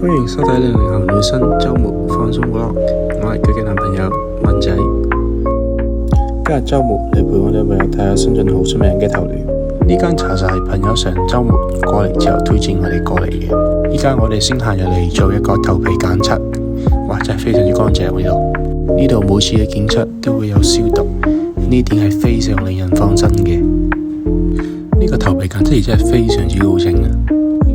歡迎收睇零零後女生週末放鬆 vlog，我係佢嘅男朋友文仔。今日週末嚟陪我女朋友睇下深圳好出名嘅頭聯。呢間茶室係朋友上週末過嚟之後推薦我哋過嚟嘅。依家我哋先行入嚟做一個頭皮檢測，哇，真係非常之乾淨呢度。呢度每次嘅檢測都會有消毒，呢點係非常令人放心嘅。呢個頭皮檢測真係非常之好整啊！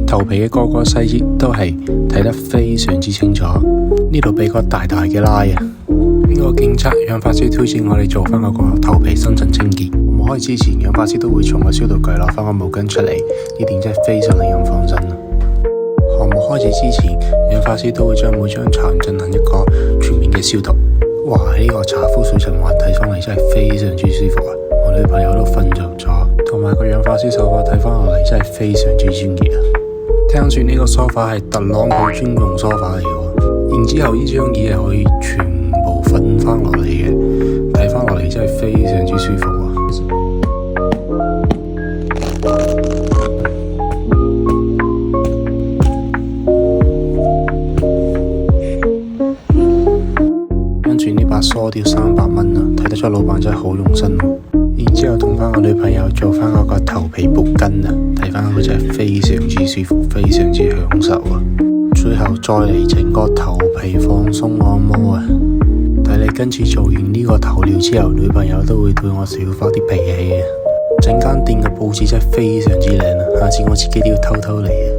頭皮嘅個細節都係睇得非常之清楚。呢度俾個大大嘅拉啊！呢個檢測養髮師推薦我哋做翻嗰個頭皮深層清潔。冇開之前，養髮師都會從個消毒櫃攞翻個毛巾出嚟，呢點真係非常令人放心啊！項目開始之前，養髮師都會將每張床進行一個全面嘅消毒。哇！呢個茶壺水循環睇翻嚟真係非常之舒服啊！我女朋友都瞓着咗，同埋個養髮師手法睇翻落嚟真係非常之專業啊！聽說呢個梳化係特朗普專用梳化嚟嘅，然之後呢張椅係可以全部瞓翻落嚟嘅，睇翻落嚟真係非常之舒服啊！跟住呢把梳都要300蚊啊，睇得出老闆真係好用心喎。然之後同翻我女朋友做翻嗰個頭皮布巾啊，睇翻佢真係非常之舒服，非常之享受啊！最後再嚟整個頭皮放鬆按摩啊！睇你今次做完呢個頭療之後，女朋友都會對我少發啲脾氣啊！整間店嘅佈置真係非常之靚啊，下次我自己都要偷偷嚟啊！